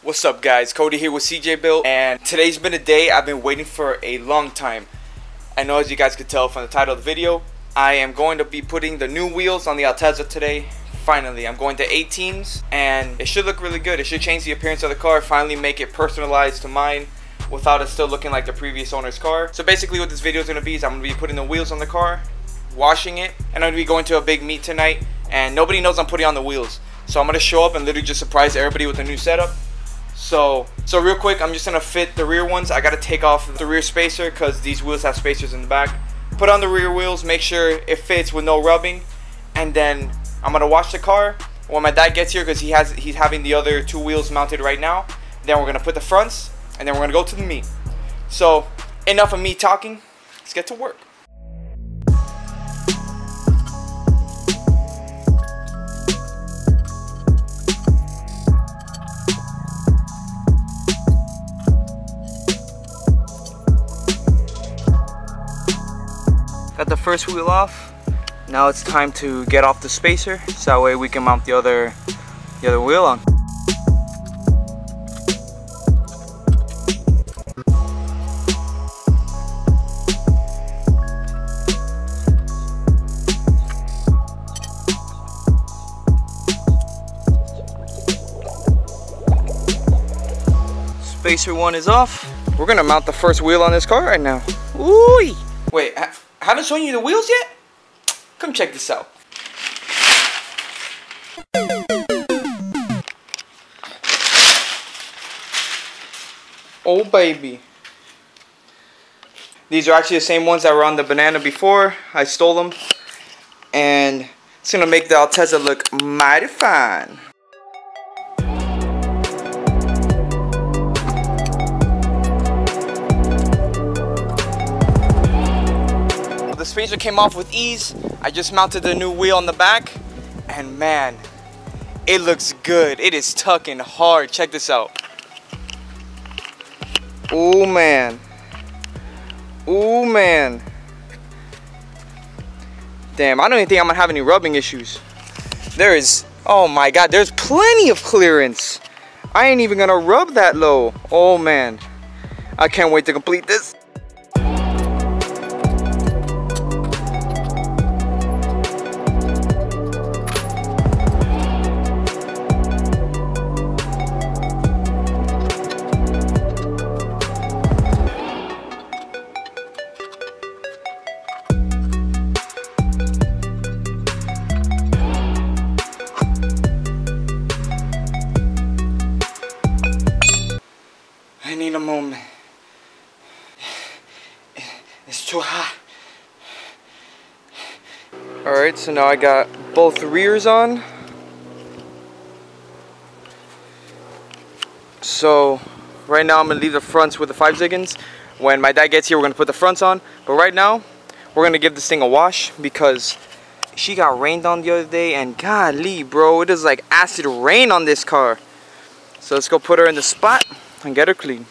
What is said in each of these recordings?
What's up guys, Cody here with CJ Built, and today's been a day I've been waiting for a long time. I know, as you guys could tell from the title of the video, I am going to be putting the new wheels on the Altezza today. Finally, I'm going to 18s and it should look really good. It should change the appearance of the car, finally make it personalized to mine without it still looking like the previous owner's car. So basically what this video is going to be is I'm going to be putting the wheels on the car, washing it, and I'm going to be going to a big meet tonight and nobody knows I'm putting on the wheels. So I'm going to show up and literally just surprise everybody with a new setup. So real quick, I'm just gonna fit the rear ones. I gotta take off the rear spacer because these wheels have spacers in the back. Put on the rear wheels, make sure it fits with no rubbing, and then I'm gonna wash the car. When my dad gets here, because he's having the other two wheels mounted right now, then we're gonna put the fronts, and then we're gonna go to the meet. So enough of me talking. Let's get to work. Got the first wheel off. Now it's time to get off the spacer so that way we can mount the other wheel on. Spacer one is off. We're gonna mount the first wheel on this car right now. Ooh! Wait, I haven't shown you the wheels yet? Come check this out. Oh baby. These are actually the same ones that were on the Banana before. I stole them. And it's gonna make the Altezza look mighty fine. The spacer came off with ease. I just mounted the new wheel on the back and man, it looks good. It is tucking hard. Check this out. Oh man. Oh man. Damn, I don't even think I'm gonna have any rubbing issues. There is, oh my god, there's plenty of clearance. I ain't even gonna rub that low. Oh man, I can't wait to complete this. I need a moment. It's too hot. Alright, so now I got both rears on. So right now I'm gonna leave the fronts with the 5 Ziggins. When my dad gets here, we're gonna put the fronts on. But right now, we're gonna give this thing a wash because she got rained on the other day and golly, bro, it is like acid rain on this car. So let's go put her in the spot and get her clean.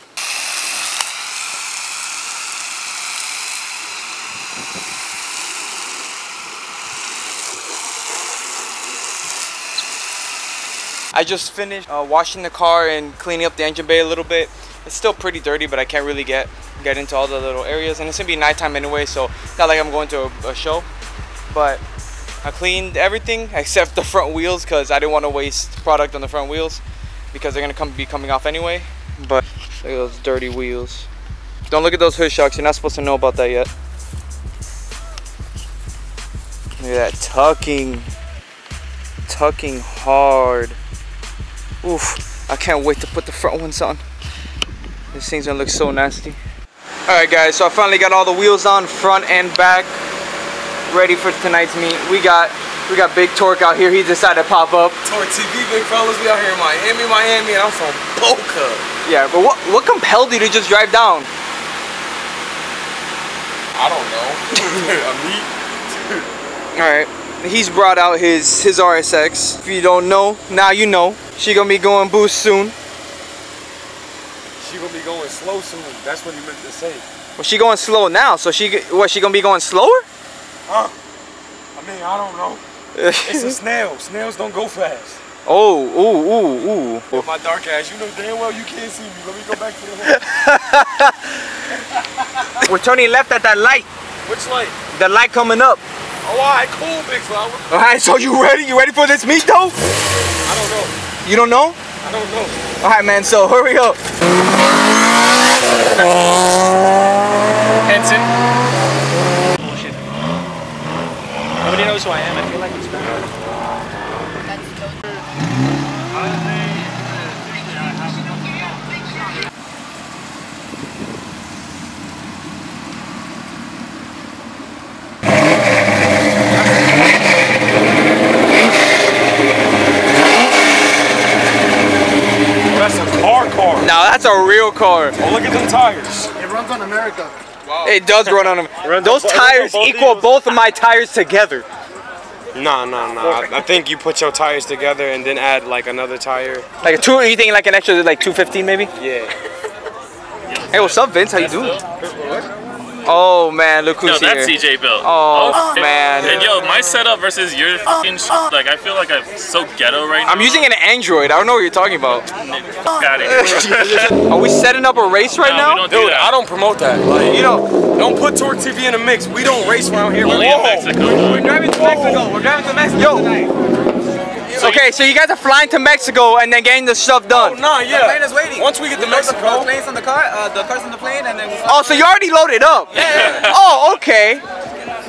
I just finished washing the car and cleaning up the engine bay a little bit. It's still pretty dirty, but I can't really get into all the little areas, and it's gonna be nighttime anyway, so not like I'm going to a show. But I cleaned everything except the front wheels because I didn't want to waste product on the front wheels because they're gonna be coming off anyway. But look at those dirty wheels. Don't look at those hood shocks. You're not supposed to know about that yet. Look at that tucking hard. Oof, I can't wait to put the front ones on. This thing's gonna look so nasty. Alright guys, so I finally got all the wheels on, front and back, ready for tonight's meet. We got Big Torque out here. He decided to pop up. Torque TV, big fellas. We out here in Miami, and I'm from Boca. Yeah, but what compelled you to just drive down? I don't know. A meet. Alright, he's brought out his RSX. If you don't know, now you know. She gonna be going boost soon. She gonna be going slow soon. That's what he meant to say. Well, she going slow now, so she gonna be going slower? Huh? I mean, I don't know. It's a snail. Snails don't go fast. Oh, ooh. My dark ass, you know damn well you can't see me. Let me go back to the hood. We're turning left at that light. Which light? The light coming up. Oh, alright, cool, big flower. Alright, so you ready? You ready for this meet though? I don't know. You don't know? I don't know. Alright, man, so hurry up. Henson. Bullshit. Nobody knows who I am. I feel like it's bad. Now that's a real car. Oh, look at them tires. It runs on America. Wow. It does run on them. Those tires equal both of my tires together. Nah. I think you put your tires together and then add like another tire. Like a two, you think like an extra like 215 maybe? Yeah. Hey, what's up, Vince? How you doing? Oh man, look who's Yo, that's here. CJ Bill. Oh man. And yo, my setup versus your fucking like I feel like I'm so ghetto right now. I'm using an Android. I don't know what you're talking about. Fuck outta here. Are we setting up a race right No, we now? don't do Dude, that. I don't promote that. Like, You know, don't put Torque TV in the mix. We don't race around here. Only in Mexico. we're driving to Mexico. We're driving to Mexico tonight. Okay, so you guys are flying to Mexico and then getting the stuff done. Nah, yeah. The plane is waiting. Once we get to The Mexico. plane's on the car, the car's on the plane, and then we fly. Oh, so you already loaded up? Yeah. Oh, okay.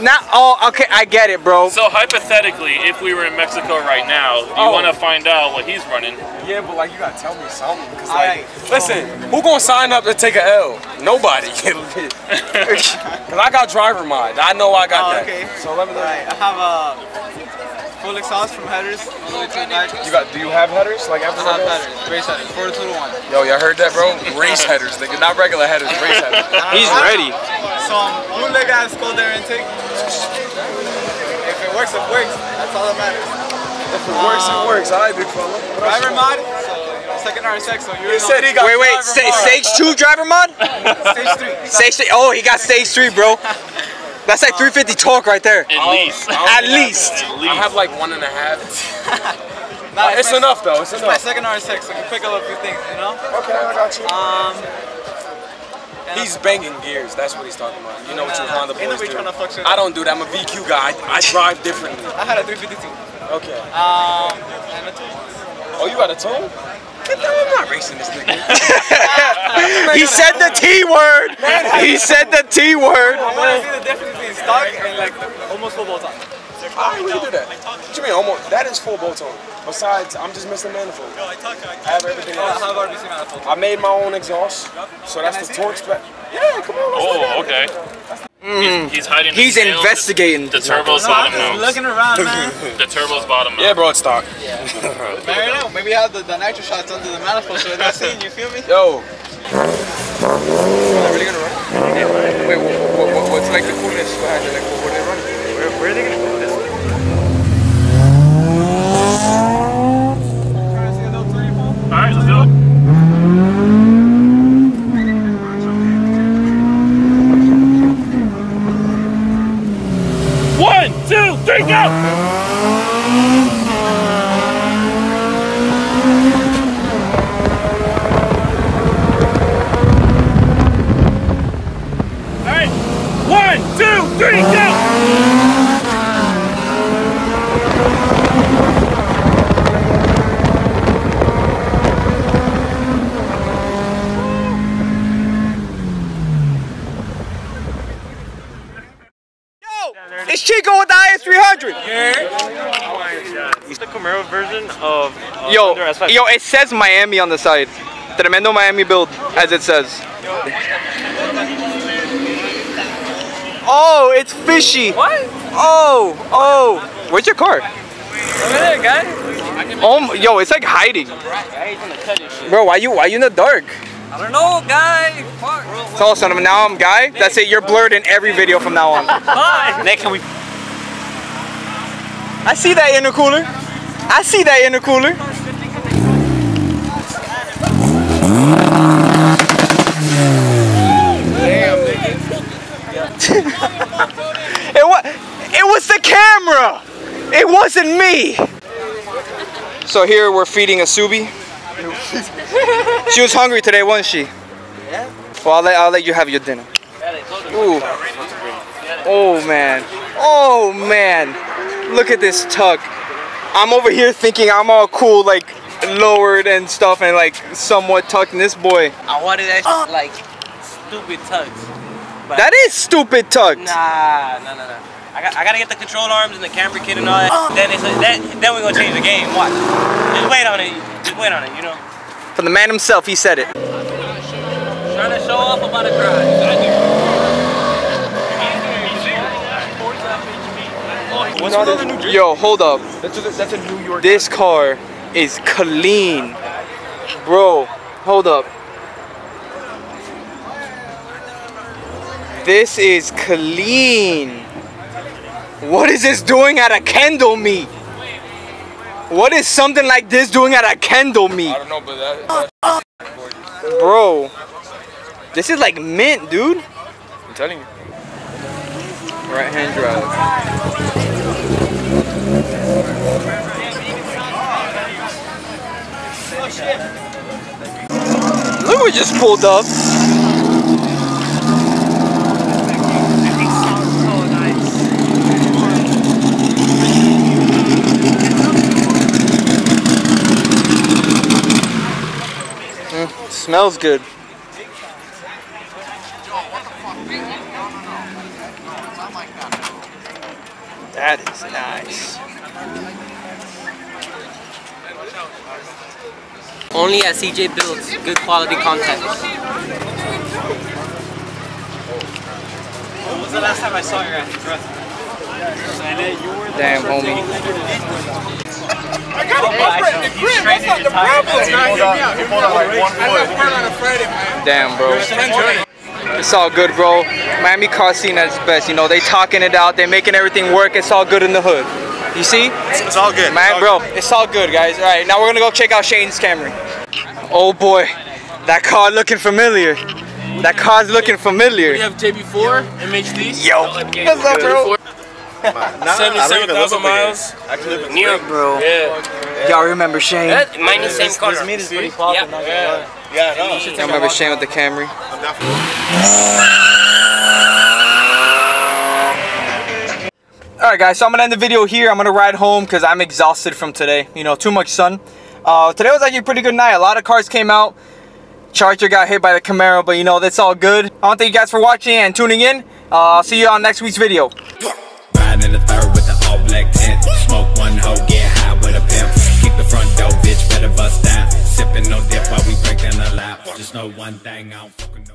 Now, oh, okay, I get it, bro. So hypothetically, if we were in Mexico right now, do you want to find out what he's running? Yeah, but like you gotta tell me something. Cause like, listen, who gonna sign up to take a L? Nobody. Cause I got driver mod. I know I got that. Okay. So let me know. Alright, I have a full exhaust from headers all the way to the back. Do you have headers? Like after I have headers, race headers, 4 2 1. Yo, y'all heard that, bro? Race headers, nigga. Not regular headers, race headers. He's ready. Some bootleg ass cold air intake. If it works, it works. That's all that matters. If it works, it works. All right, big fella. Driver mod, so you know, second RSX, so you're He said he got Wait, driver mod. stage 2 driver mod? stage 3. Stage 3. Oh, he got stage 3, bro. That's like 350 torque right there. At least. At least. I have like 1.5. Nah, It's enough though. It's It's my enough. second RSX, so you pick up a few things, you know? Okay, I got you. And He's banging gears. That's what he's talking about. You know what you Honda ain't boys nobody do. trying to fuck shit I up. don't do that. I'm a VQ guy. I drive differently. I had a 352. Okay. And a 2. Oh, you got a tone? I'm not racing this nigga. He said the T word. He said the T word. I want to see the difference between stock and like almost full bolt on. Alright, we can do that. What you mean almost? That is full bolt on. Besides, I'm just missing manifold. I have everything I else. have RBC manifold. I made my own exhaust, so that's the torque spec. Yeah, come on. Oh, okay. He's hiding. He's the scales. investigating. The turbo's I'm bottom just mounts. looking around, man. The turbo's bottom Yeah, mount. bro, it's stock. I don't know. Maybe I have the nitro shots under the manifold, so it's not seen. You feel me? Yo. Are they really gonna run? Wait, what's like the coolness behind it? Like, what are they running? Where are they gonna go? This way? Trying to see a little 34. Alright, let's do it. One, two, three, go! Alright, 1, 2, 3, go! It's Chico with the IS300. It's the Camaro version of Yo, Thunder S5. yo, it says Miami on the side. Tremendo Miami build, as it says. Oh, it's fishy. What? Oh. Where's your car? Over there, guy. Oh, yo, it's like hiding. Bro, why you in the dark? I don't know, guy. Fuck. So, son, now I'm Guy. That's it. You're blurred in every video from now on. Bye. Next, can we? I see that intercooler. I see that intercooler. It was the camera. It wasn't me. So here we're feeding Asubi. She was hungry today, wasn't she? Yeah. Well, I'll let you have your dinner. Ooh. Oh man. Oh man. Look at this tuck. I'm over here thinking I'm all cool, like lowered and stuff, and like somewhat tucked. And this boy. I wanted that shit, like stupid tugs. That is stupid tucked. Nah. I gotta get the control arms and the camera kit and all that. Then we're gonna change the game. Watch. Just wait on it. Just wait on it. You know. From the man himself, he said it. Trying to show off about a drive. What's with all the New Jersey? Yo, hold up. That's a New York. This car is clean. Bro, hold up. This is clean. What is this doing at a candle meet? What is something like this doing at a candle meet? I don't know, but that's Bro, this is like mint, dude. I'm telling you. Right hand drive. Look what just pulled up. Smells good. That is nice. Only at CJ Builds, good quality content. When was the last time I saw you at the truck? Damn, homie. I got a boyfriend in the crib. That's not the problem. He pulled out like 1 foot. I left work on a Friday, man. Damn, bro. It's all good, bro. Miami car scene at its best. You know, they talking it out. They making everything work. It's all good in the hood. You see? It's all good. Man, bro, it's all good, guys. All right, now we're gonna go check out Shane's Camry. Oh boy, that car looking familiar. That car's looking familiar. We have JB4 MHD. Yo, what's up, bro? 77,000 miles. New York, bro. Yeah. Y'all remember Shane? Mine is same color. This is pretty popping. Yeah, no. Y'all remember Shane with the Camry? Alright guys, so I'm gonna end the video here. I'm gonna ride home because I'm exhausted from today. You know, too much sun. Today was actually a pretty good night. A lot of cars came out. Charger got hit by the Camaro, but you know, that's all good. I want to thank you guys for watching and tuning in. I'll see you on next week's video. Riding in the third with the all black tent. Smoke one hoe, get high with a pimp. Kick the front door, bitch, better bust out. Sipping no dip while we break down the lap. Just know one thing, I don't fucking know.